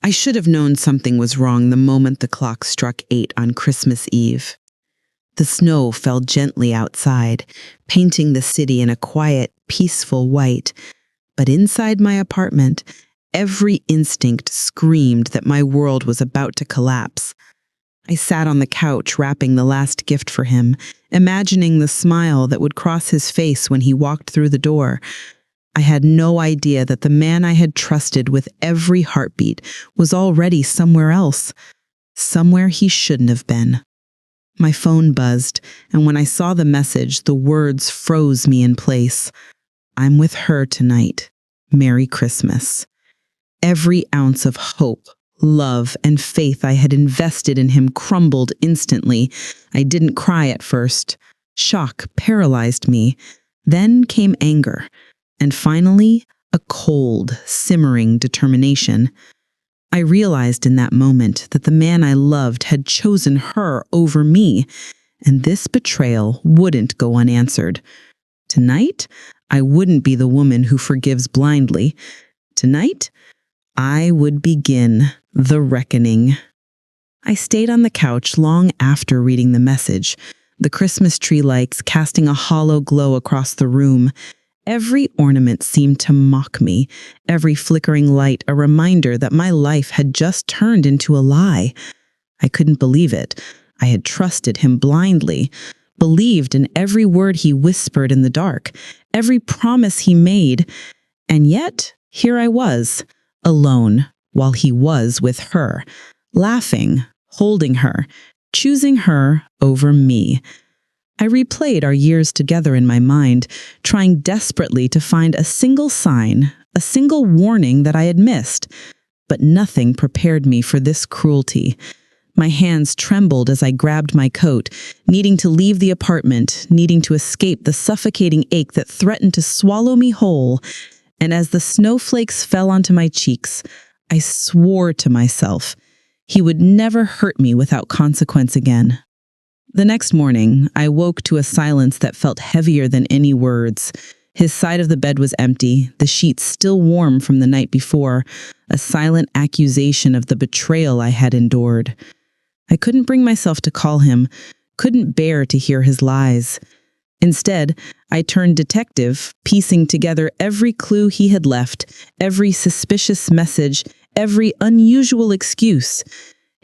I should have known something was wrong the moment the clock struck 8 on Christmas Eve. The snow fell gently outside, painting the city in a quiet, peaceful white. But inside my apartment, every instinct screamed that my world was about to collapse. I sat on the couch wrapping the last gift for him, imagining the smile that would cross his face when he walked through the door. I had no idea that the man I had trusted with every heartbeat was already somewhere else, somewhere he shouldn't have been. My phone buzzed, and when I saw the message, the words froze me in place. I'm with her tonight. Merry Christmas. Every ounce of hope, love, and faith I had invested in him crumbled instantly. I didn't cry at first. Shock paralyzed me. Then came anger. And finally, a cold, simmering determination. I realized in that moment that the man I loved had chosen her over me, and this betrayal wouldn't go unanswered. Tonight, I wouldn't be the woman who forgives blindly. Tonight, I would begin the reckoning. I stayed on the couch long after reading the message, the Christmas tree lights casting a hollow glow across the room. Every ornament seemed to mock me, every flickering light a reminder that my life had just turned into a lie. I couldn't believe it. I had trusted him blindly, believed in every word he whispered in the dark, every promise he made, and yet here I was, alone, while he was with her, laughing, holding her, choosing her over me. I replayed our years together in my mind, trying desperately to find a single sign, a single warning that I had missed. But nothing prepared me for this cruelty. My hands trembled as I grabbed my coat, needing to leave the apartment, needing to escape the suffocating ache that threatened to swallow me whole. And as the snowflakes fell onto my cheeks, I swore to myself he would never hurt me without consequence again. The next morning, I woke to a silence that felt heavier than any words. His side of the bed was empty, the sheets still warm from the night before, a silent accusation of the betrayal I had endured. I couldn't bring myself to call him, couldn't bear to hear his lies. Instead, I turned detective, piecing together every clue he had left, every suspicious message, every unusual excuse.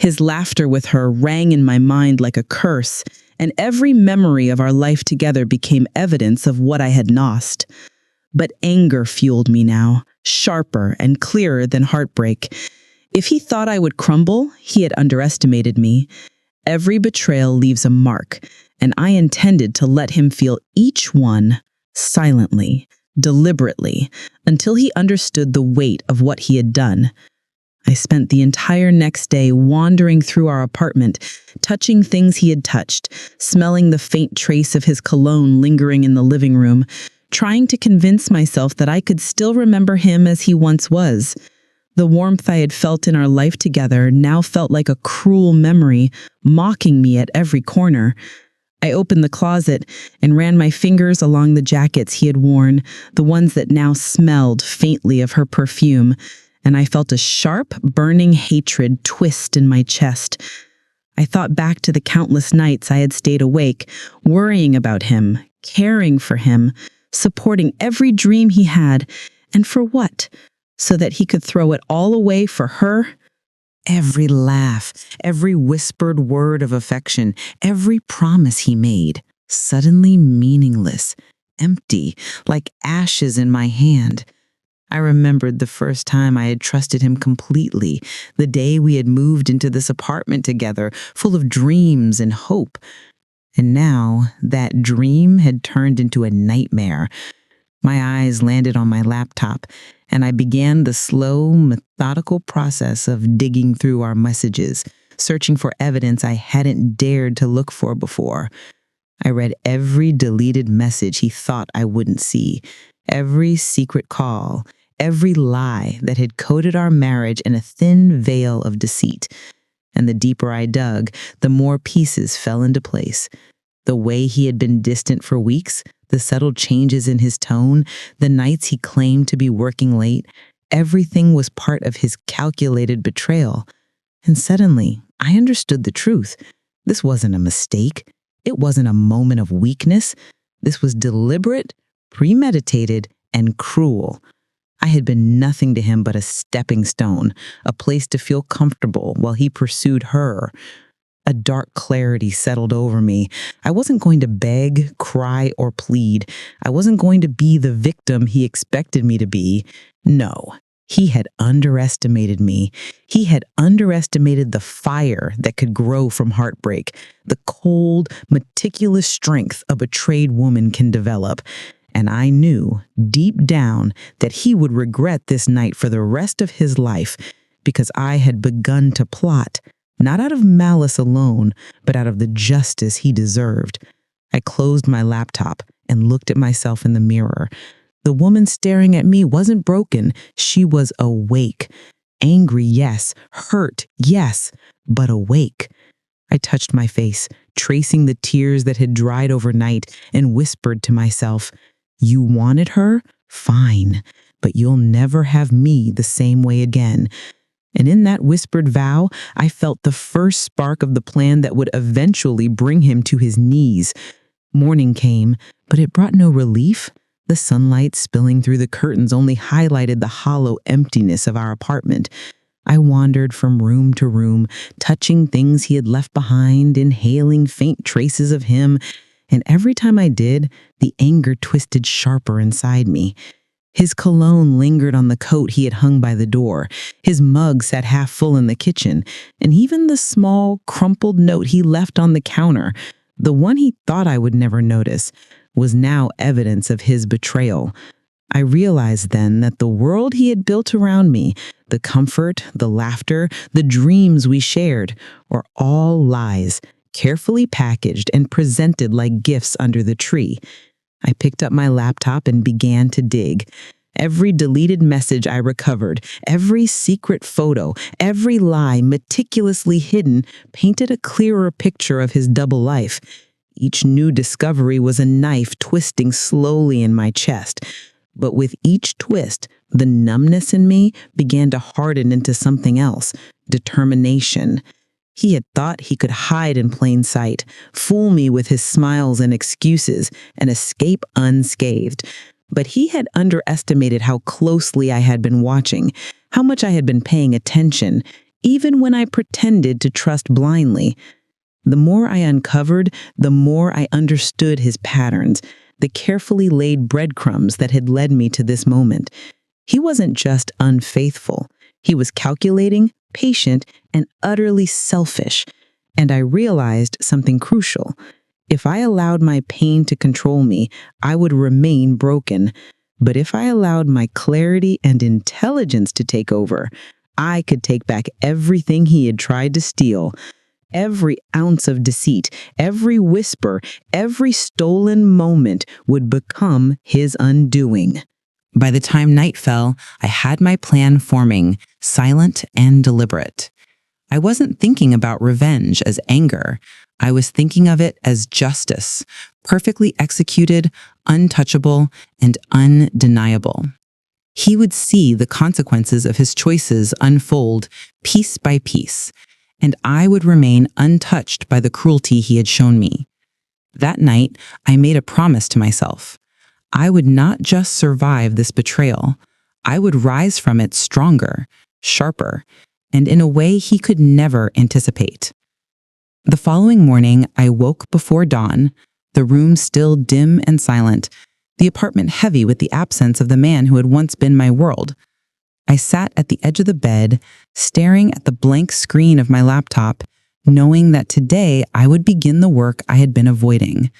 His laughter with her rang in my mind like a curse, and every memory of our life together became evidence of what I had lost. But anger fueled me now, sharper and clearer than heartbreak. If he thought I would crumble, he had underestimated me. Every betrayal leaves a mark, and I intended to let him feel each one, silently, deliberately, until he understood the weight of what he had done. I spent the entire next day wandering through our apartment, touching things he had touched, smelling the faint trace of his cologne lingering in the living room, trying to convince myself that I could still remember him as he once was. The warmth I had felt in our life together now felt like a cruel memory, mocking me at every corner. I opened the closet and ran my fingers along the jackets he had worn, the ones that now smelled faintly of her perfume, and I felt a sharp, burning hatred twist in my chest. I thought back to the countless nights I had stayed awake, worrying about him, caring for him, supporting every dream he had, and for what? So that he could throw it all away for her? Every laugh, every whispered word of affection, every promise he made, suddenly meaningless, empty, like ashes in my hand. I remembered the first time I had trusted him completely, the day we had moved into this apartment together, full of dreams and hope. And now that dream had turned into a nightmare. My eyes landed on my laptop, and I began the slow, methodical process of digging through our messages, searching for evidence I hadn't dared to look for before. I read every deleted message he thought I wouldn't see, every secret call, every lie that had coated our marriage in a thin veil of deceit. And the deeper I dug, the more pieces fell into place. The way he had been distant for weeks, the subtle changes in his tone, the nights he claimed to be working late, Everything was part of his calculated betrayal. And suddenly, I understood the truth. This wasn't a mistake. It wasn't a moment of weakness. This was deliberate, premeditated, and cruel. I had been nothing to him but a stepping stone, a place to feel comfortable while he pursued her. A dark clarity settled over me. I wasn't going to beg, cry, or plead. I wasn't going to be the victim he expected me to be. No, he had underestimated me. He had underestimated the fire that could grow from heartbreak, the cold, meticulous strength a betrayed woman can develop. And I knew, deep down, that he would regret this night for the rest of his life because I had begun to plot, not out of malice alone, but out of the justice he deserved. I closed my laptop and looked at myself in the mirror. The woman staring at me wasn't broken. She was awake. Angry, yes. Hurt, yes. But awake. I touched my face, tracing the tears that had dried overnight, and whispered to myself, "You wanted her? Fine. But you'll never have me the same way again." And in that whispered vow, I felt the first spark of the plan that would eventually bring him to his knees. Morning came, but it brought no relief. The sunlight spilling through the curtains only highlighted the hollow emptiness of our apartment. I wandered from room to room, touching things he had left behind, inhaling faint traces of him, and every time I did, the anger twisted sharper inside me. His cologne lingered on the coat he had hung by the door. His mug sat half full in the kitchen, and even the small, crumpled note he left on the counter, the one he thought I would never notice, was now evidence of his betrayal. I realized then that the world he had built around me, the comfort, the laughter, the dreams we shared, were all lies, carefully packaged and presented like gifts under the tree. I picked up my laptop and began to dig. Every deleted message I recovered, every secret photo, every lie meticulously hidden painted a clearer picture of his double life. Each new discovery was a knife twisting slowly in my chest. But with each twist, the numbness in me began to harden into something else, determination. He had thought he could hide in plain sight, fool me with his smiles and excuses, and escape unscathed. But he had underestimated how closely I had been watching, how much I had been paying attention, even when I pretended to trust blindly. The more I uncovered, the more I understood his patterns, the carefully laid breadcrumbs that had led me to this moment. He wasn't just unfaithful. He was calculating, patient, and utterly selfish. And I realized something crucial. If I allowed my pain to control me, I would remain broken. But if I allowed my clarity and intelligence to take over, I could take back everything he had tried to steal. Every ounce of deceit, every whisper, every stolen moment would become his undoing. By the time night fell, I had my plan forming, silent and deliberate. I wasn't thinking about revenge as anger. I was thinking of it as justice, perfectly executed, untouchable, and undeniable. He would see the consequences of his choices unfold piece by piece, and I would remain untouched by the cruelty he had shown me. That night, I made a promise to myself. I would not just survive this betrayal. I would rise from it stronger, sharper, and in a way he could never anticipate. The following morning, I woke before dawn, the room still dim and silent, the apartment heavy with the absence of the man who had once been my world. I sat at the edge of the bed, staring at the blank screen of my laptop, knowing that today I would begin the work I had been avoiding,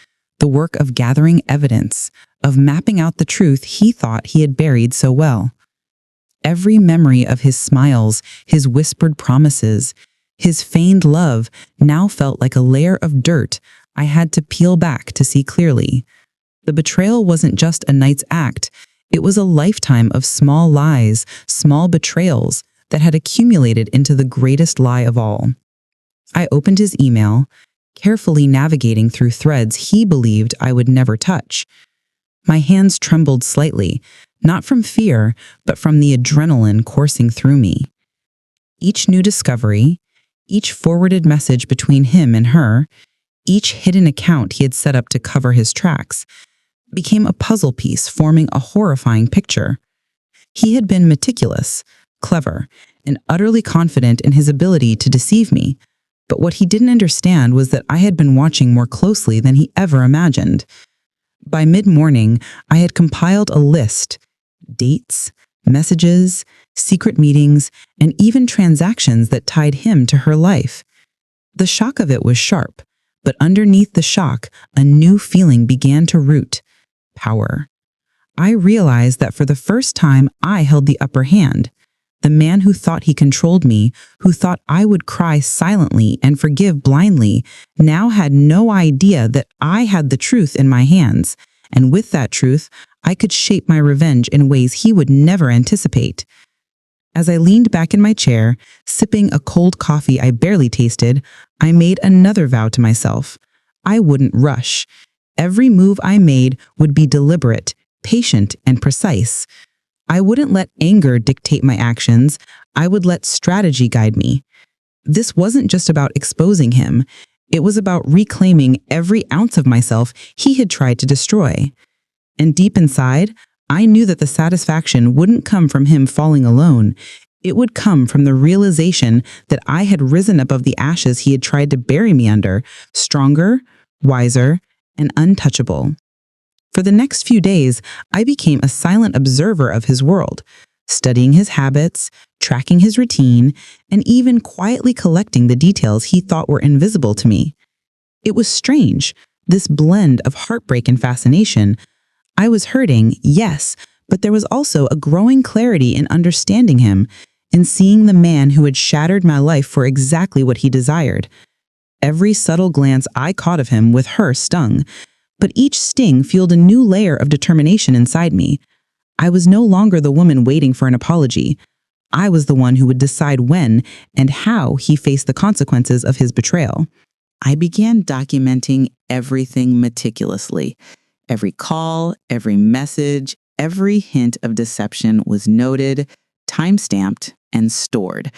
the work of gathering evidence, of mapping out the truth he thought he had buried so well. Every memory of his smiles, his whispered promises, his feigned love now felt like a layer of dirt I had to peel back to see clearly. The betrayal wasn't just a night's act. It was a lifetime of small lies, small betrayals that had accumulated into the greatest lie of all. I opened his email, carefully navigating through threads he believed I would never touch. My hands trembled slightly, Not from fear, but from the adrenaline coursing through me. Each new discovery, each forwarded message between him and her, each hidden account he had set up to cover his tracks, became a puzzle piece forming a horrifying picture. He had been meticulous, clever, and utterly confident in his ability to deceive me. But what he didn't understand was that I had been watching more closely than he ever imagined. By mid-morning, I had compiled a list: dates, messages, secret meetings, and even transactions that tied him to her life. The shock of it was sharp, but underneath the shock, a new feeling began to root: power. I realized that for the first time, I held the upper hand. The man who thought he controlled me, who thought I would cry silently and forgive blindly, now had no idea that I had the truth in my hands, and with that truth, I could shape my revenge in ways he would never anticipate. As I leaned back in my chair, sipping a cold coffee I barely tasted, I made another vow to myself. I wouldn't rush. Every move I made would be deliberate, patient, and precise. I wouldn't let anger dictate my actions. I would let strategy guide me. This wasn't just about exposing him. It was about reclaiming every ounce of myself he had tried to destroy. And deep inside, I knew that the satisfaction wouldn't come from him falling alone. It would come from the realization that I had risen above the ashes he had tried to bury me under, stronger, wiser, and untouchable. For the next few days, I became a silent observer of his world, studying his habits, tracking his routine, and even quietly collecting the details he thought were invisible to me. It was strange, this blend of heartbreak and fascination. I was hurting, yes, but there was also a growing clarity in understanding him, in seeing the man who had shattered my life for exactly what he desired. Every subtle glance I caught of him with her stung, but each sting fueled a new layer of determination inside me. I was no longer the woman waiting for an apology. I was the one who would decide when and how he faced the consequences of his betrayal. I began documenting everything meticulously. Every call, every message, every hint of deception was noted, time-stamped, and stored.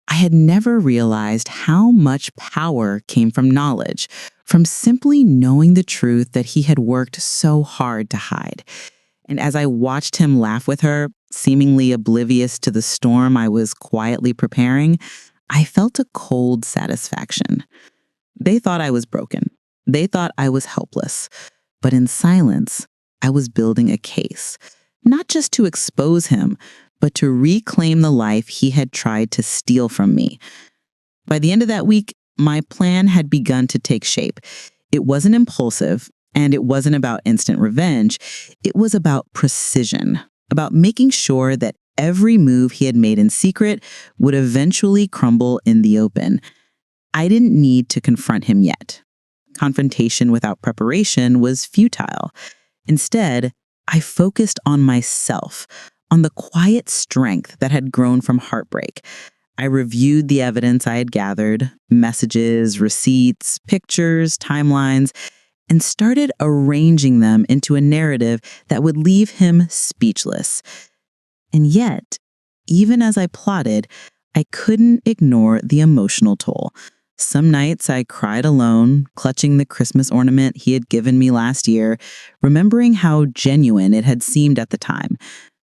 I had never realized how much power came from knowledge, from simply knowing the truth that he had worked so hard to hide. And as I watched him laugh with her, seemingly oblivious to the storm I was quietly preparing, I felt a cold satisfaction. They thought I was broken. They thought I was helpless. But in silence, I was building a case, not just to expose him, but to reclaim the life he had tried to steal from me. By the end of that week, my plan had begun to take shape. It wasn't impulsive, and it wasn't about instant revenge. It was about precision, about making sure that every move he had made in secret would eventually crumble in the open. I didn't need to confront him yet. Confrontation without preparation was futile. Instead, I focused on myself, on the quiet strength that had grown from heartbreak. I reviewed the evidence I had gathered, messages, receipts, pictures, timelines, and started arranging them into a narrative that would leave him speechless. And yet, even as I plotted, I couldn't ignore the emotional toll. Some nights I cried alone, clutching the Christmas ornament he had given me last year, remembering how genuine it had seemed at the time.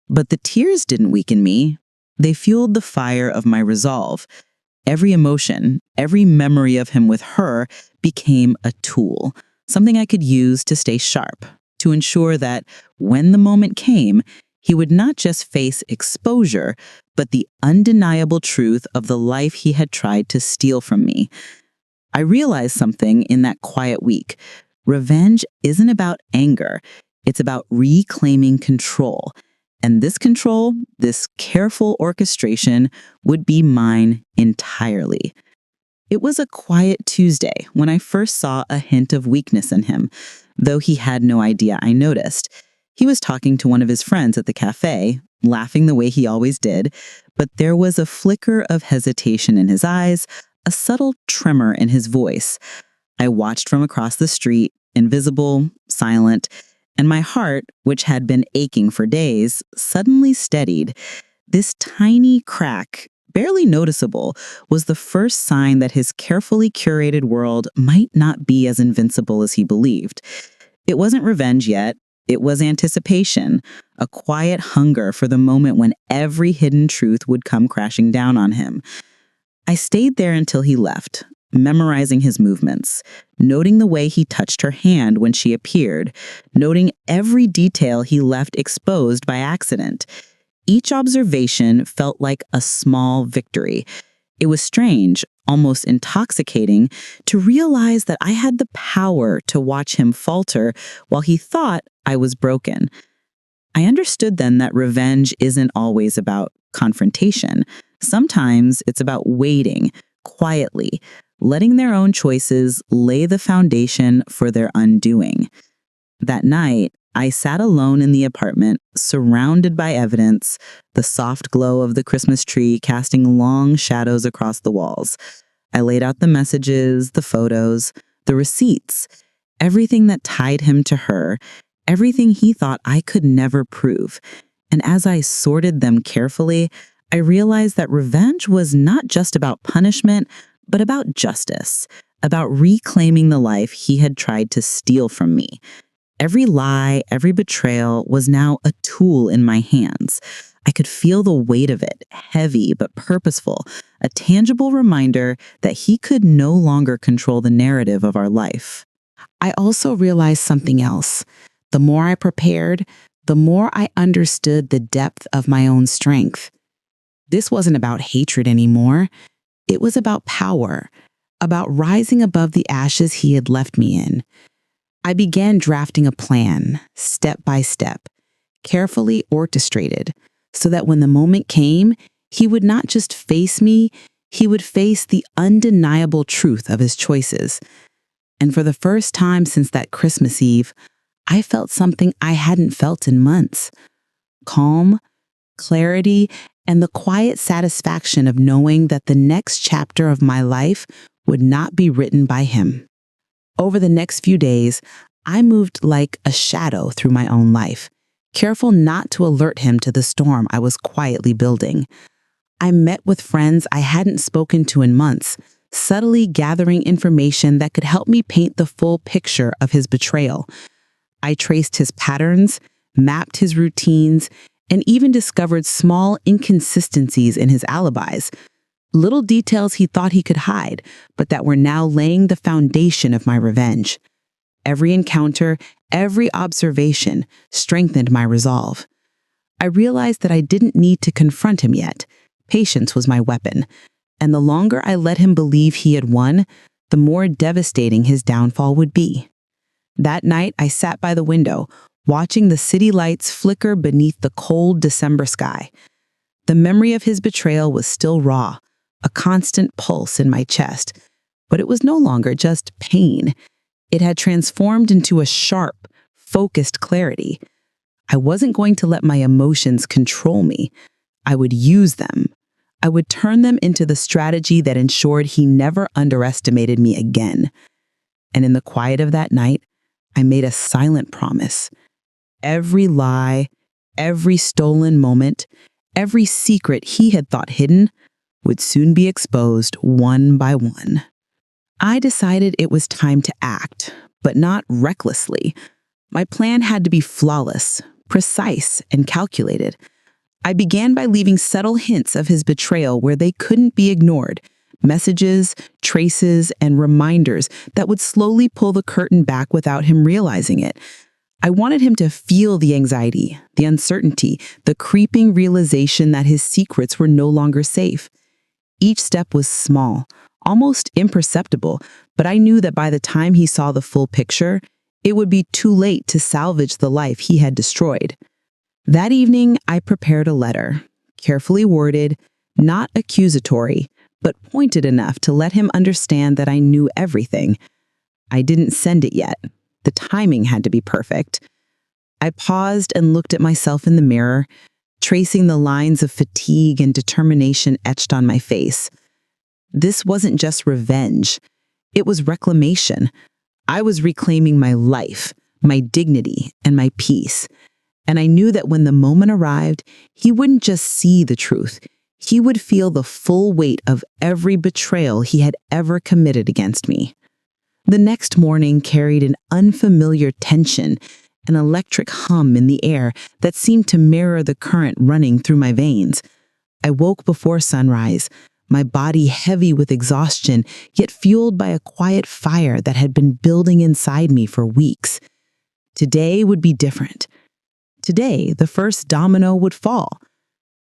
But the tears didn't weaken me. They fueled the fire of my resolve. Every emotion, every memory of him with her became a tool, something I could use to stay sharp, to ensure that when the moment came, he would not just face exposure, but the undeniable truth of the life he had tried to steal from me. I realized something in that quiet week. Revenge isn't about anger. It's about reclaiming control. And this control, this careful orchestration, would be mine entirely. It was a quiet Tuesday when I first saw a hint of weakness in him, though he had no idea I noticed. He was talking to one of his friends at the cafe, laughing the way he always did, but there was a flicker of hesitation in his eyes, a subtle tremor in his voice. I watched from across the street, invisible, silent, and my heart, which had been aching for days, suddenly steadied. This tiny crack, barely noticeable, was the first sign that his carefully curated world might not be as invincible as he believed. It wasn't revenge yet. It was anticipation, a quiet hunger for the moment when every hidden truth would come crashing down on him. I stayed there until he left, memorizing his movements, noting the way he touched her hand when she appeared, noting every detail he left exposed by accident. Each observation felt like a small victory. It was strange, almost intoxicating, to realize that I had the power to watch him falter while he thought I was broken. I understood then that revenge isn't always about confrontation. Sometimes it's about waiting, quietly, letting their own choices lay the foundation for their undoing. That night, I sat alone in the apartment, surrounded by evidence, the soft glow of the Christmas tree casting long shadows across the walls. I laid out the messages, the photos, the receipts, everything that tied him to her, everything he thought I could never prove. And as I sorted them carefully, I realized that revenge was not just about punishment, but about justice, about reclaiming the life he had tried to steal from me. Every lie, every betrayal was now a tool in my hands. I could feel the weight of it, heavy but purposeful, a tangible reminder that he could no longer control the narrative of our life. I also realized something else. The more I prepared, the more I understood the depth of my own strength. This wasn't about hatred anymore. It was about power, about rising above the ashes he had left me in. I began drafting a plan, step by step, carefully orchestrated, so that when the moment came, he would not just face me, he would face the undeniable truth of his choices. And for the first time since that Christmas Eve, I felt something I hadn't felt in months. Calm, clarity, and the quiet satisfaction of knowing that the next chapter of my life would not be written by him. Over the next few days, I moved like a shadow through my own life, careful not to alert him to the storm I was quietly building. I met with friends I hadn't spoken to in months, subtly gathering information that could help me paint the full picture of his betrayal. I traced his patterns, mapped his routines, and even discovered small inconsistencies in his alibis, little details he thought he could hide, but that were now laying the foundation of my revenge. Every encounter, every observation strengthened my resolve. I realized that I didn't need to confront him yet. Patience was my weapon, and the longer I let him believe he had won, the more devastating his downfall would be. That night, I sat by the window, watching the city lights flicker beneath the cold December sky. The memory of his betrayal was still raw, a constant pulse in my chest, but it was no longer just pain. It had transformed into a sharp, focused clarity. I wasn't going to let my emotions control me. I would use them. I would turn them into the strategy that ensured he never underestimated me again. And in the quiet of that night, I made a silent promise. Every lie, every stolen moment, every secret he had thought hidden would soon be exposed one by one. I decided it was time to act, but not recklessly. My plan had to be flawless, precise, and calculated. I began by leaving subtle hints of his betrayal where they couldn't be ignored, messages, traces, and reminders that would slowly pull the curtain back without him realizing it. I wanted him to feel the anxiety, the uncertainty, the creeping realization that his secrets were no longer safe. Each step was small, almost imperceptible, but I knew that by the time he saw the full picture, it would be too late to salvage the life he had destroyed. That evening, I prepared a letter, carefully worded, not accusatory, but pointed enough to let him understand that I knew everything. I didn't send it yet. The timing had to be perfect. I paused and looked at myself in the mirror, tracing the lines of fatigue and determination etched on my face. This wasn't just revenge. It was reclamation. I was reclaiming my life, my dignity, and my peace. And I knew that when the moment arrived, he wouldn't just see the truth. He would feel the full weight of every betrayal he had ever committed against me. The next morning carried an unfamiliar tension, an electric hum in the air that seemed to mirror the current running through my veins. I woke before sunrise, my body heavy with exhaustion, yet fueled by a quiet fire that had been building inside me for weeks. Today would be different. Today, the first domino would fall.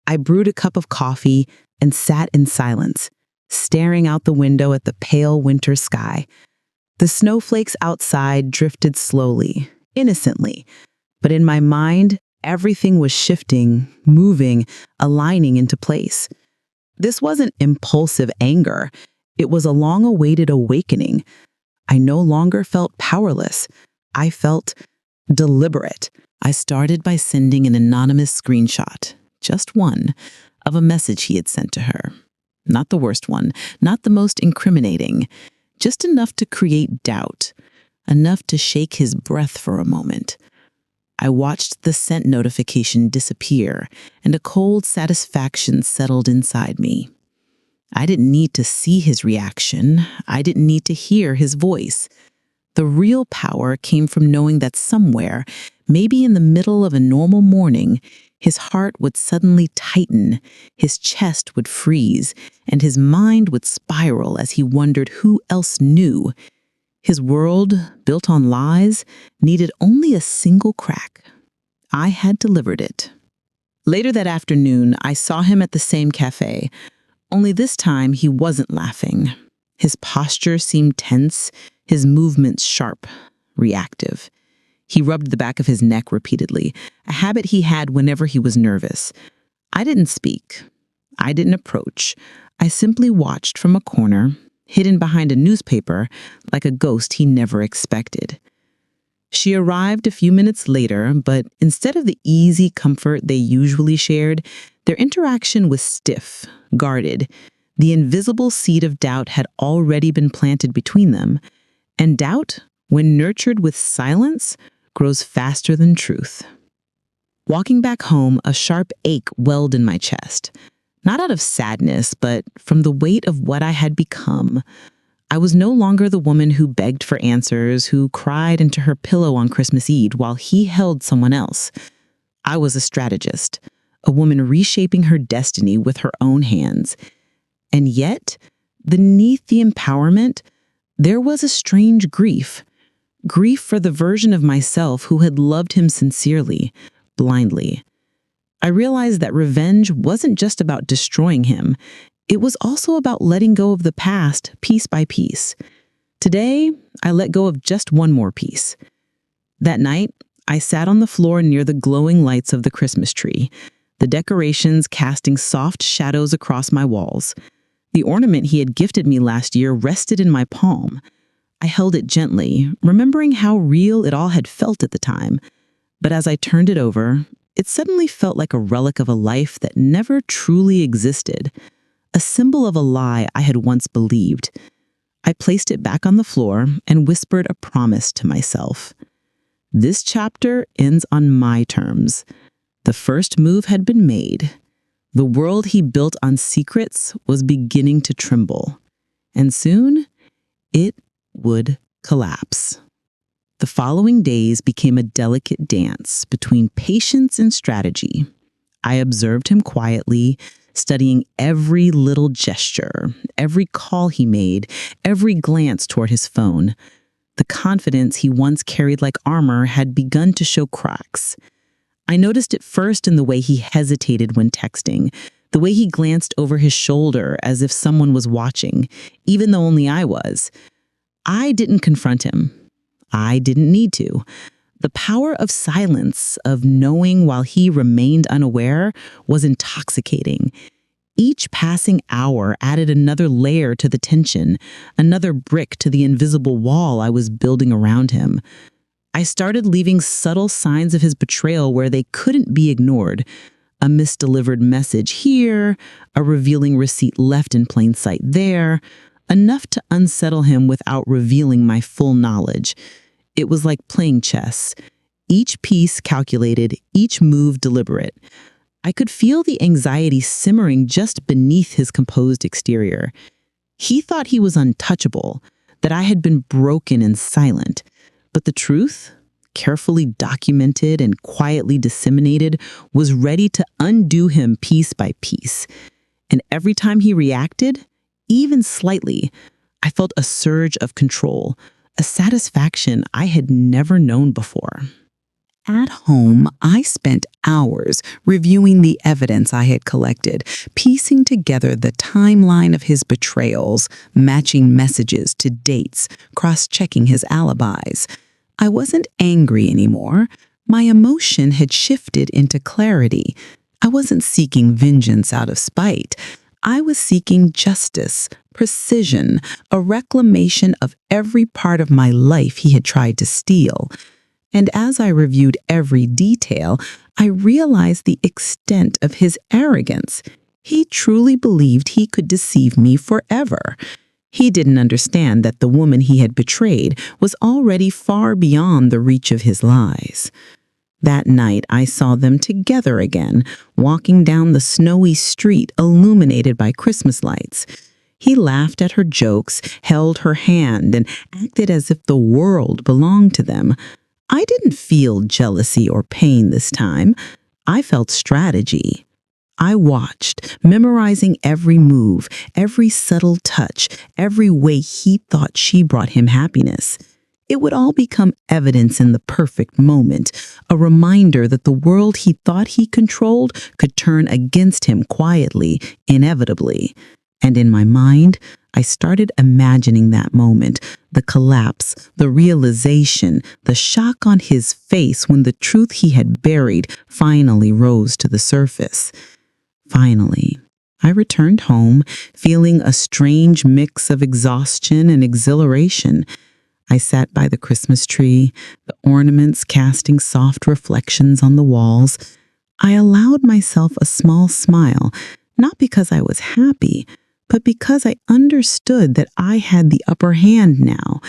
I brewed a cup of coffee and sat in silence, staring out the window at the pale winter sky. The snowflakes outside drifted slowly, innocently, but in my mind, everything was shifting, moving, aligning into place. This wasn't impulsive anger. It was a long-awaited awakening. I no longer felt powerless. I felt deliberate. I started by sending an anonymous screenshot, just one, of a message he had sent to her. Not the worst one, not the most incriminating, just enough to create doubt, enough to shake his breath for a moment. I watched the sent notification disappear, and a cold satisfaction settled inside me. I didn't need to see his reaction. I didn't need to hear his voice. The real power came from knowing that somewhere, maybe in the middle of a normal morning, his heart would suddenly tighten, his chest would freeze, and his mind would spiral as he wondered who else knew. His world, built on lies, needed only a single crack. I had delivered it. Later that afternoon, I saw him at the same cafe, only this time he wasn't laughing. His posture seemed tense, his movements sharp, reactive. He rubbed the back of his neck repeatedly, a habit he had whenever he was nervous. I didn't speak. I didn't approach. I simply watched from a corner, hidden behind a newspaper, like a ghost he never expected. She arrived a few minutes later, but instead of the easy comfort they usually shared, their interaction was stiff, guarded. The invisible seed of doubt had already been planted between them, and doubt, when nurtured with silence, grows faster than truth. Walking back home, a sharp ache welled in my chest. Not out of sadness, but from the weight of what I had become. I was no longer the woman who begged for answers, who cried into her pillow on Christmas Eve while he held someone else. I was a strategist, a woman reshaping her destiny with her own hands. And yet, beneath the empowerment, there was a strange grief. Grief for the version of myself who had loved him sincerely, blindly. I realized that revenge wasn't just about destroying him. It was also about letting go of the past piece by piece. Today, I let go of just one more piece. That night, I sat on the floor near the glowing lights of the Christmas tree, the decorations casting soft shadows across my walls. The ornament he had gifted me last year rested in my palm. I held it gently, remembering how real it all had felt at the time. But as I turned it over, it suddenly felt like a relic of a life that never truly existed, a symbol of a lie I had once believed. I placed it back on the floor and whispered a promise to myself. This chapter ends on my terms. The first move had been made. The world he built on secrets was beginning to tremble, and soon it would collapse. The following days became a delicate dance between patience and strategy. I observed him quietly, studying every little gesture, every call he made, every glance toward his phone. The confidence he once carried like armor had begun to show cracks. I noticed it first in the way he hesitated when texting, the way he glanced over his shoulder as if someone was watching, even though only I was. I didn't confront him. I didn't need to. The power of silence, of knowing while he remained unaware, was intoxicating. Each passing hour added another layer to the tension, another brick to the invisible wall I was building around him. I started leaving subtle signs of his betrayal where they couldn't be ignored. A misdelivered message here, a revealing receipt left in plain sight there, enough to unsettle him without revealing my full knowledge. It was like playing chess. Each piece calculated, each move deliberate. I could feel the anxiety simmering just beneath his composed exterior. He thought he was untouchable, that I had been broken and silent. But the truth, carefully documented and quietly disseminated, was ready to undo him piece by piece. And every time he reacted, even slightly, I felt a surge of control, a satisfaction I had never known before. At home, I spent hours reviewing the evidence I had collected, piecing together the timeline of his betrayals, matching messages to dates, cross-checking his alibis. I wasn't angry anymore. My emotion had shifted into clarity. I wasn't seeking vengeance out of spite. I was seeking justice, precision, a reclamation of every part of my life he had tried to steal. And as I reviewed every detail, I realized the extent of his arrogance. He truly believed he could deceive me forever. He didn't understand that the woman he had betrayed was already far beyond the reach of his lies. That night, I saw them together again, walking down the snowy street illuminated by Christmas lights. He laughed at her jokes, held her hand, and acted as if the world belonged to them. I didn't feel jealousy or pain this time. I felt strategy. I watched, memorizing every move, every subtle touch, every way he thought she brought him happiness. It would all become evidence in the perfect moment, a reminder that the world he thought he controlled could turn against him quietly, inevitably. And in my mind, I started imagining that moment, the collapse, the realization, the shock on his face when the truth he had buried finally rose to the surface. Finally, I returned home, feeling a strange mix of exhaustion and exhilaration. I sat by the Christmas tree, the ornaments casting soft reflections on the walls. I allowed myself a small smile, not because I was happy, but because I understood that I had the upper hand now.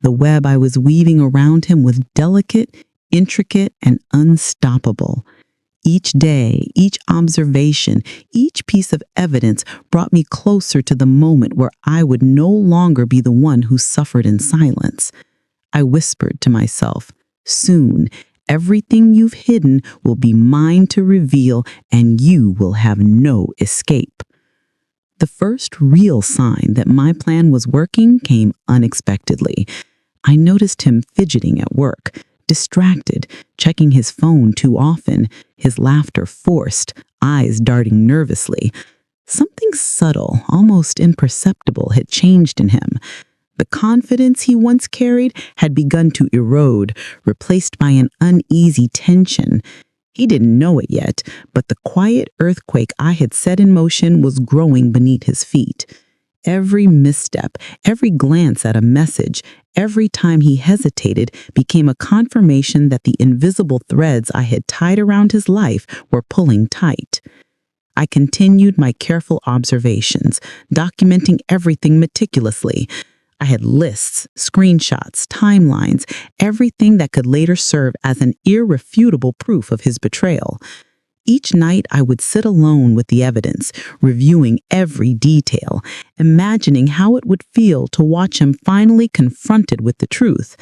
The web I was weaving around him was delicate, intricate, and unstoppable. Each day, each observation, each piece of evidence brought me closer to the moment where I would no longer be the one who suffered in silence. I whispered to myself, "Soon, everything you've hidden will be mine to reveal, and you will have no escape." The first real sign that my plan was working came unexpectedly. I noticed him fidgeting at work, distracted, checking his phone too often, his laughter forced, eyes darting nervously. Something subtle, almost imperceptible, had changed in him. The confidence he once carried had begun to erode, replaced by an uneasy tension. He didn't know it yet, but the quiet earthquake I had set in motion was growing beneath his feet. Every misstep, every glance at a message, every time he hesitated became a confirmation that the invisible threads I had tied around his life were pulling tight. I continued my careful observations, documenting everything meticulously. I had lists, screenshots, timelines, everything that could later serve as an irrefutable proof of his betrayal. Each night I would sit alone with the evidence, reviewing every detail, imagining how it would feel to watch him finally confronted with the truth.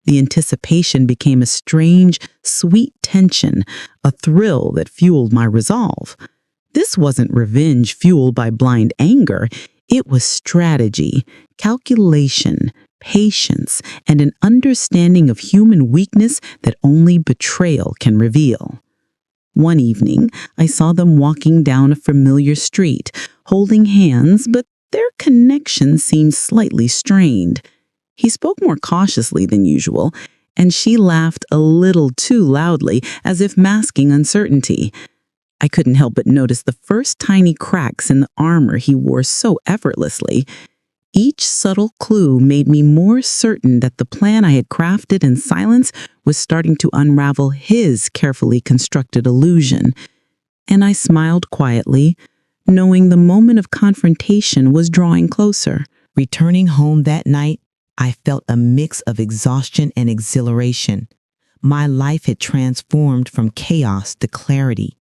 The anticipation became a strange, sweet tension, a thrill that fueled my resolve. This wasn't revenge fueled by blind anger. It was strategy, calculation, patience, and an understanding of human weakness that only betrayal can reveal. One evening, I saw them walking down a familiar street, holding hands, but their connection seemed slightly strained. He spoke more cautiously than usual, and she laughed a little too loudly, as if masking uncertainty. I couldn't help but notice the first tiny cracks in the armor he wore so effortlessly. Each subtle clue made me more certain that the plan I had crafted in silence was starting to unravel his carefully constructed illusion. And I smiled quietly, knowing the moment of confrontation was drawing closer. Returning home that night, I felt a mix of exhaustion and exhilaration. My life had transformed from chaos to clarity.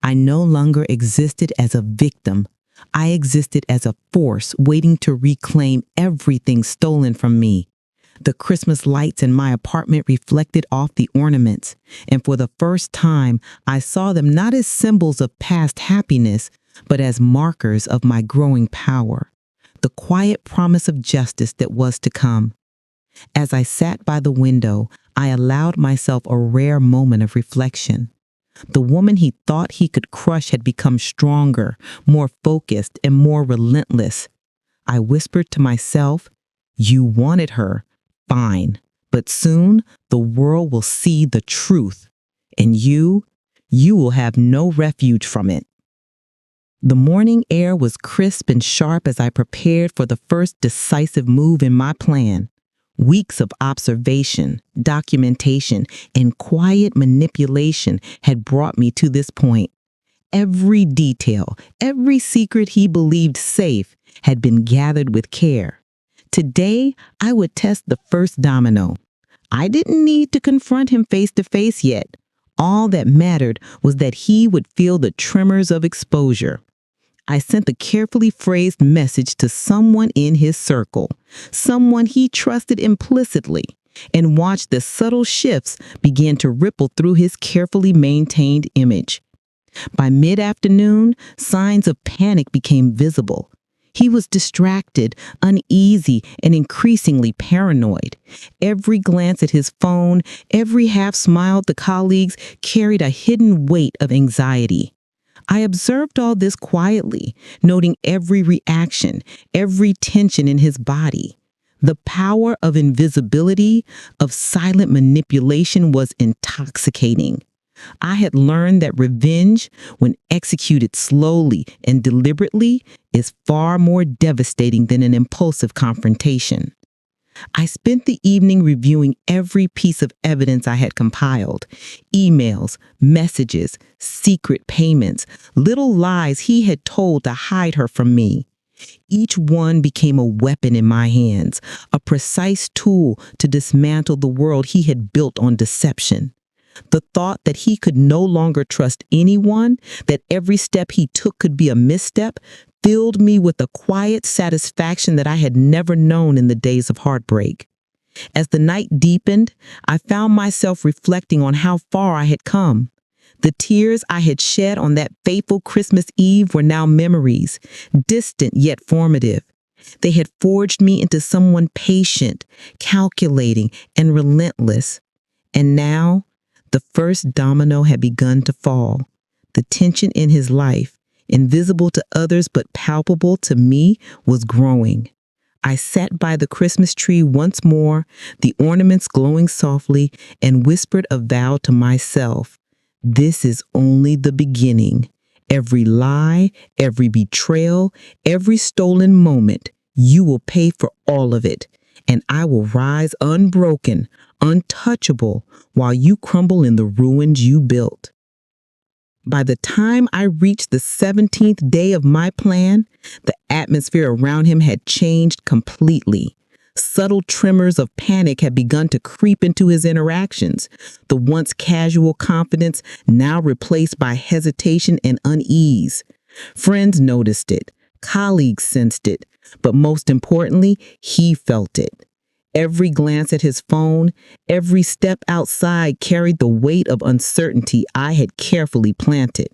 I no longer existed as a victim. I existed as a force waiting to reclaim everything stolen from me. The Christmas lights in my apartment reflected off the ornaments, and for the first time, I saw them not as symbols of past happiness, but as markers of my growing power, the quiet promise of justice that was to come. As I sat by the window, I allowed myself a rare moment of reflection. The woman he thought he could crush had become stronger, more focused, and more relentless. I whispered to myself, "You wanted her. Fine. But soon the world will see the truth, and you will have no refuge from it." The morning air was crisp and sharp as I prepared for the first decisive move in my plan. Weeks of observation, documentation, and quiet manipulation had brought me to this point. Every detail, every secret he believed safe had been gathered with care. Today, I would test the first domino. I didn't need to confront him face to face yet. All that mattered was that he would feel the tremors of exposure. I sent a carefully phrased message to someone in his circle, someone he trusted implicitly, and watched the subtle shifts begin to ripple through his carefully maintained image. By mid-afternoon, signs of panic became visible. He was distracted, uneasy, and increasingly paranoid. Every glance at his phone, every half smile at the colleagues carried a hidden weight of anxiety. I observed all this quietly, noting every reaction, every tension in his body. The power of invisibility, of silent manipulation was intoxicating. I had learned that revenge, when executed slowly and deliberately, is far more devastating than an impulsive confrontation. I spent the evening reviewing every piece of evidence I had compiled: emails, messages, secret payments, little lies he had told to hide her from me. Each one became a weapon in my hands, a precise tool to dismantle the world he had built on deception. The thought that he could no longer trust anyone, that every step he took could be a misstep, filled me with a quiet satisfaction that I had never known in the days of heartbreak. As the night deepened, I found myself reflecting on how far I had come. The tears I had shed on that fateful Christmas Eve were now memories, distant yet formative. They had forged me into someone patient, calculating, and relentless. And now, the first domino had begun to fall. The tension in his life, invisible to others but palpable to me, was growing. I sat by the Christmas tree once more, the ornaments glowing softly, and whispered a vow to myself. This is only the beginning. Every lie, every betrayal, every stolen moment, you will pay for all of it, and I will rise unbroken, untouchable, while you crumble in the ruins you built. By the time I reached the 17th day of my plan, the atmosphere around him had changed completely. Subtle tremors of panic had begun to creep into his interactions, the once casual confidence now replaced by hesitation and unease. Friends noticed it, colleagues sensed it, but most importantly, he felt it. Every glance at his phone, every step outside carried the weight of uncertainty I had carefully planted.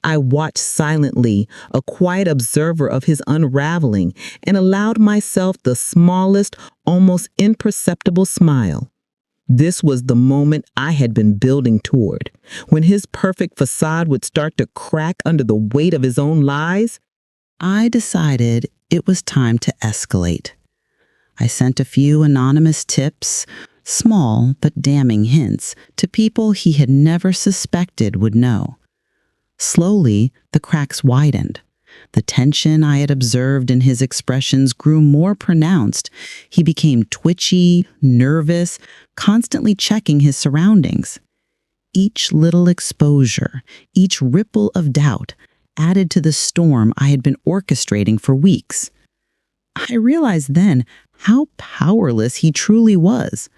I watched silently, a quiet observer of his unraveling, and allowed myself the smallest, almost imperceptible smile. This was the moment I had been building toward. When his perfect facade would start to crack under the weight of his own lies, I decided it was time to escalate. I sent a few anonymous tips, small but damning hints, to people he had never suspected would know. Slowly, the cracks widened. The tension I had observed in his expressions grew more pronounced. He became twitchy, nervous, constantly checking his surroundings. Each little exposure, each ripple of doubt, added to the storm I had been orchestrating for weeks. I realized then how powerless he truly was,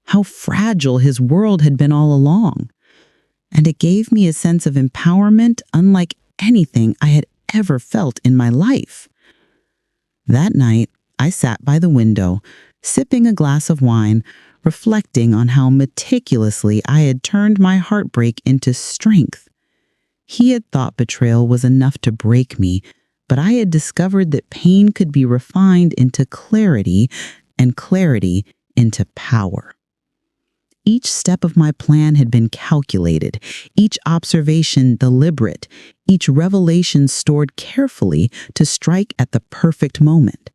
how fragile his world had been all along. And it gave me a sense of empowerment unlike anything I had ever felt in my life. That night, I sat by the window, sipping a glass of wine, reflecting on how meticulously I had turned my heartbreak into strength. He had thought betrayal was enough to break me, but I had discovered that pain could be refined into clarity, and clarity into power. Each step of my plan had been calculated, each observation deliberate, each revelation stored carefully to strike at the perfect moment.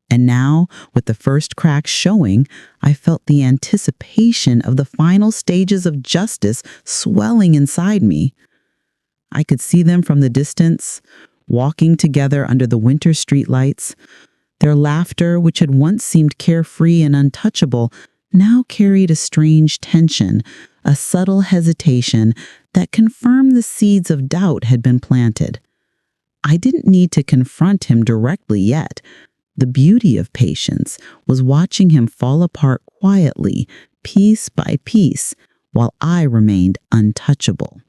And now, with the first cracks showing, I felt the anticipation of the final stages of justice swelling inside me. I could see them from the distance, walking together under the winter streetlights. Their laughter, which had once seemed carefree and untouchable, now carried a strange tension, a subtle hesitation that confirmed the seeds of doubt had been planted. I didn't need to confront him directly yet. The beauty of patience was watching him fall apart quietly, piece by piece, while I remained untouchable.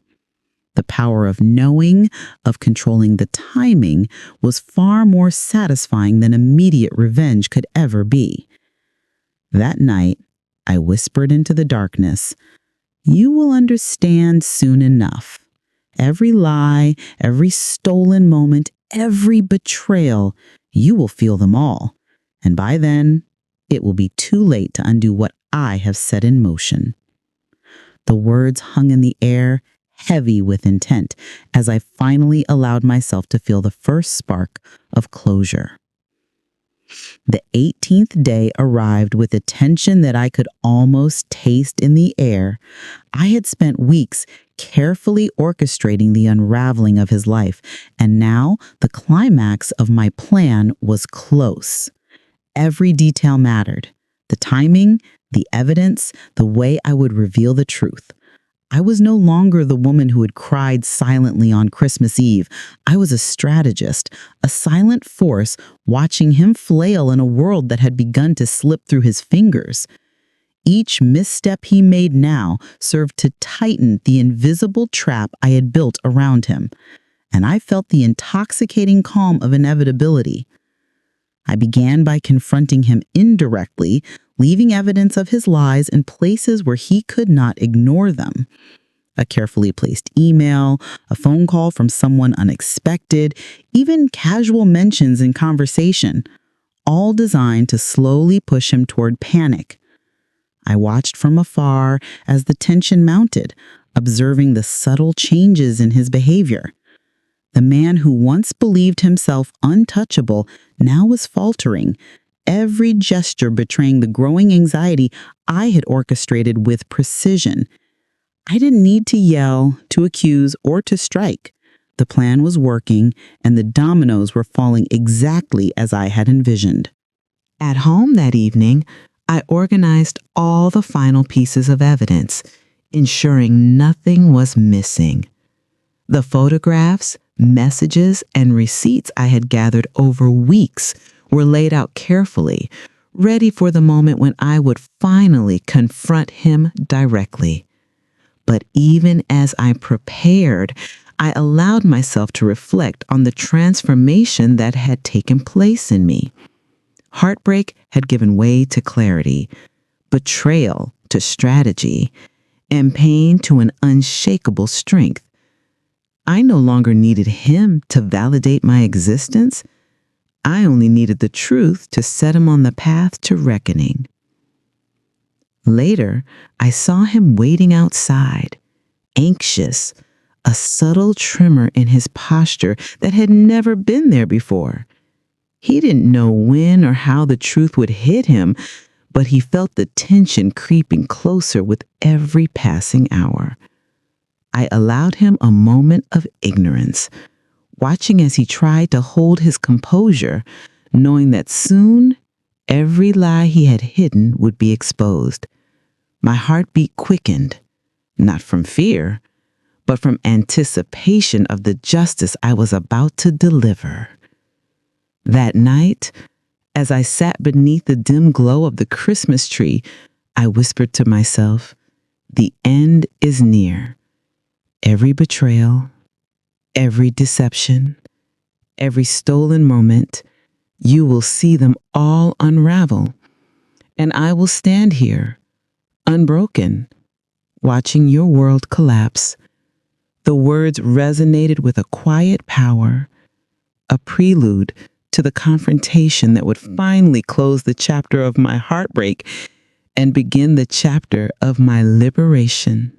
The power of knowing, of controlling the timing, was far more satisfying than immediate revenge could ever be. That night, I whispered into the darkness, "You will understand soon enough. Every lie, every stolen moment, every betrayal, you will feel them all. And by then, it will be too late to undo what I have set in motion." The words hung in the air, heavy with intent, as I finally allowed myself to feel the first spark of closure. The 18th day arrived with a tension that I could almost taste in the air. I had spent weeks carefully orchestrating the unraveling of his life, and now the climax of my plan was close. Every detail mattered: the timing, the evidence, the way I would reveal the truth. I was no longer the woman who had cried silently on Christmas Eve. I was a strategist, a silent force watching him flail in a world that had begun to slip through his fingers. Each misstep he made now served to tighten the invisible trap I had built around him, and I felt the intoxicating calm of inevitability. I began by confronting him indirectly, leaving evidence of his lies in places where he could not ignore them. A carefully placed email, a phone call from someone unexpected, even casual mentions in conversation, all designed to slowly push him toward panic. I watched from afar as the tension mounted, observing the subtle changes in his behavior. The man who once believed himself untouchable now was faltering, every gesture betraying the growing anxiety I had orchestrated with precision. I didn't need to yell, to accuse, or to strike. The plan was working, and the dominoes were falling exactly as I had envisioned. At home that evening, I organized all the final pieces of evidence, ensuring nothing was missing. The photographs, messages, and receipts I had gathered over weeks were laid out carefully, ready for the moment when I would finally confront him directly. But even as I prepared, I allowed myself to reflect on the transformation that had taken place in me. Heartbreak had given way to clarity, betrayal to strategy, and pain to an unshakable strength. I no longer needed him to validate my existence. I only needed the truth to set him on the path to reckoning. Later, I saw him waiting outside, anxious, a subtle tremor in his posture that had never been there before. He didn't know when or how the truth would hit him, but he felt the tension creeping closer with every passing hour. I allowed him a moment of ignorance, watching as he tried to hold his composure, knowing that soon every lie he had hidden would be exposed. My heartbeat quickened, not from fear, but from anticipation of the justice I was about to deliver. That night, As I sat beneath the dim glow of the Christmas tree, I whispered to myself, the end is near. Every betrayal, every deception, every stolen moment, you will see them all unravel. And I will stand here, unbroken, watching your world collapse. The words resonated with a quiet power, a prelude to the confrontation that would finally close the chapter of my heartbreak and begin the chapter of my liberation.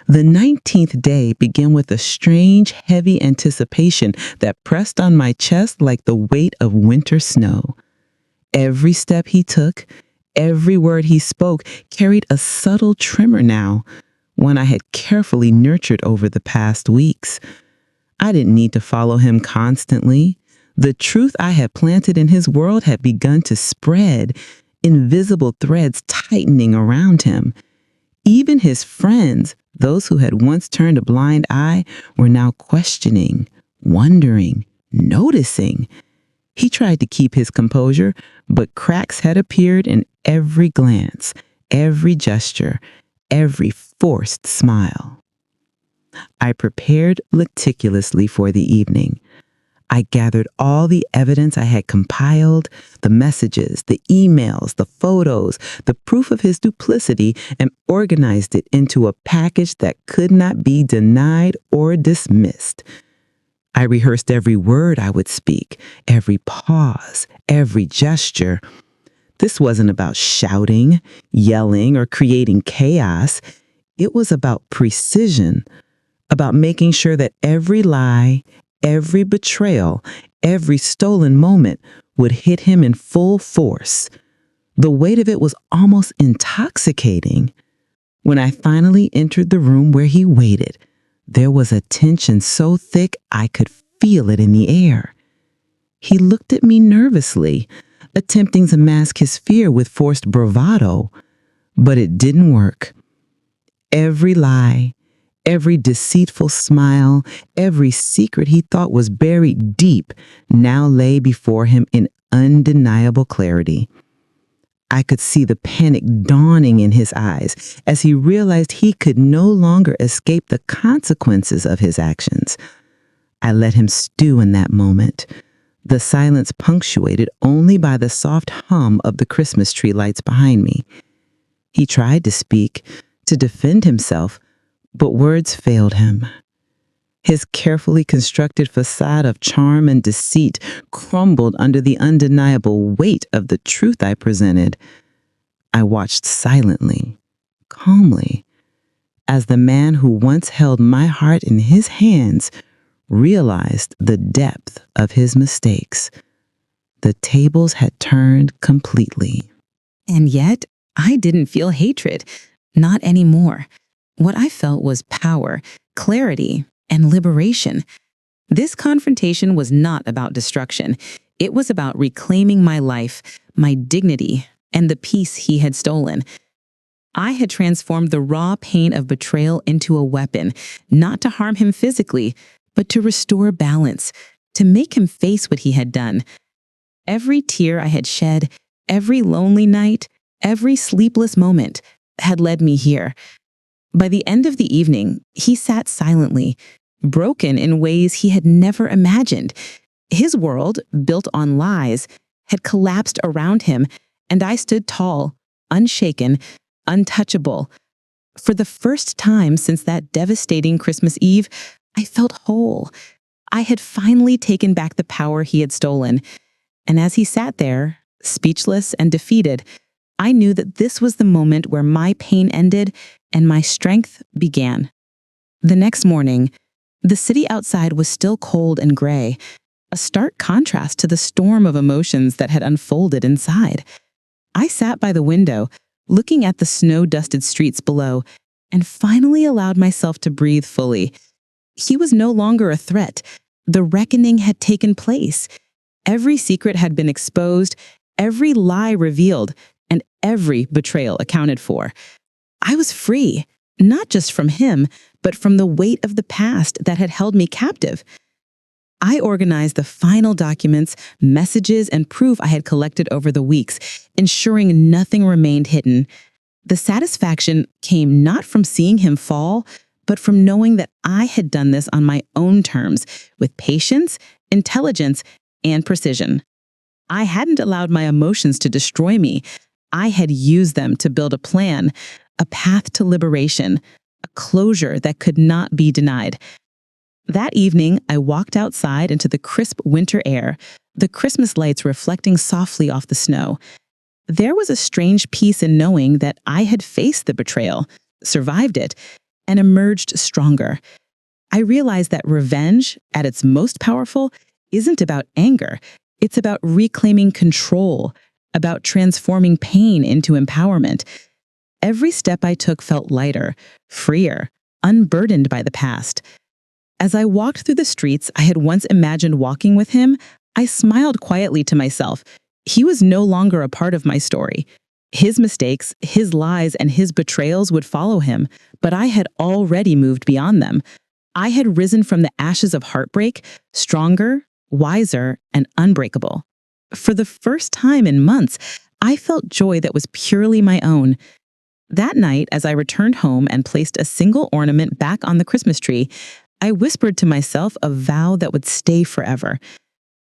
The 19th day began with a strange, heavy anticipation that pressed on my chest like the weight of winter snow. Every step he took, every word he spoke carried a subtle tremor now, one I had carefully nurtured over the past weeks. I didn't need to follow him constantly. The truth I had planted in his world had begun to spread, invisible threads tightening around him. Even his friends, those who had once turned a blind eye, were now questioning, wondering, noticing. He tried to keep his composure, but cracks had appeared in every glance, every gesture, every forced smile. I prepared meticulously for the evening. I gathered all the evidence I had compiled, the messages, the emails, the photos, the proof of his duplicity, and organized it into a package that could not be denied or dismissed. I rehearsed every word I would speak, every pause, every gesture. This wasn't about shouting, yelling, or creating chaos. It was about precision, about making sure that every lie, every betrayal, every stolen moment would hit him in full force. The weight of it was almost intoxicating. When I finally entered the room where he waited, there was a tension so thick I could feel it in the air. He looked at me nervously, attempting to mask his fear with forced bravado, but it didn't work. Every lie, every deceitful smile, every secret he thought was buried deep now lay before him in undeniable clarity. I could see the panic dawning in his eyes as he realized he could no longer escape the consequences of his actions. I let him stew in that moment, the silence punctuated only by the soft hum of the Christmas tree lights behind me. He tried to speak, to defend himself, but words failed him. His carefully constructed facade of charm and deceit crumbled under the undeniable weight of the truth I presented. I watched silently, calmly, as the man who once held my heart in his hands realized the depth of his mistakes. The tables had turned completely. And yet, I didn't feel hatred. Not anymore. What I felt was power, clarity, and liberation. This confrontation was not about destruction. It was about reclaiming my life, my dignity, and the peace he had stolen. I had transformed the raw pain of betrayal into a weapon, not to harm him physically, but to restore balance, to make him face what he had done. Every tear I had shed, every lonely night, every sleepless moment had led me here. By the end of the evening, he sat silently, broken in ways he had never imagined. His world, built on lies, had collapsed around him, and I stood tall, unshaken, untouchable. For the first time since that devastating Christmas Eve, I felt whole. I had finally taken back the power he had stolen. And as he sat there, speechless and defeated, I knew that this was the moment where my pain ended and my strength began. The next morning, the city outside was still cold and gray, a stark contrast to the storm of emotions that had unfolded inside. I sat by the window, looking at the snow-dusted streets below, and finally allowed myself to breathe fully. He was no longer a threat. The reckoning had taken place. Every secret had been exposed, every lie revealed, and every betrayal accounted for. I was free, not just from him, but from the weight of the past that had held me captive. I organized the final documents, messages, and proof I had collected over the weeks, ensuring nothing remained hidden. The satisfaction came not from seeing him fall, but from knowing that I had done this on my own terms, with patience, intelligence, and precision. I hadn't allowed my emotions to destroy me. I had used them to build a plan, a path to liberation, a closure that could not be denied. That evening, I walked outside into the crisp winter air, the Christmas lights reflecting softly off the snow. There was a strange peace in knowing that I had faced the betrayal, survived it, and emerged stronger. I realized that revenge, at its most powerful, isn't about anger. It's about reclaiming control, about transforming pain into empowerment. Every step I took felt lighter, freer, unburdened by the past. As I walked through the streets I had once imagined walking with him, I smiled quietly to myself. He was no longer a part of my story. His mistakes, his lies, and his betrayals would follow him, but I had already moved beyond them. I had risen from the ashes of heartbreak, stronger, wiser, and unbreakable. For the first time in months, I felt joy that was purely my own. That night, as I returned home and placed a single ornament back on the Christmas tree, I whispered to myself a vow that would stay forever.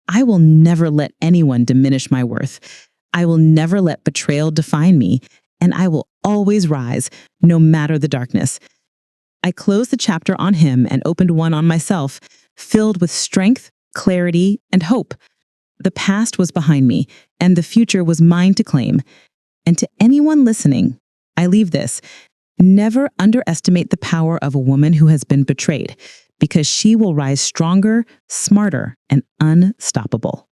I will never let anyone diminish my worth. I will never let betrayal define me, and I will always rise, no matter the darkness. I closed the chapter on him and opened one on myself, filled with strength, clarity, and hope. The past was behind me, and the future was mine to claim. And to anyone listening, I leave this. Never underestimate the power of a woman who has been betrayed, because she will rise stronger, smarter, and unstoppable.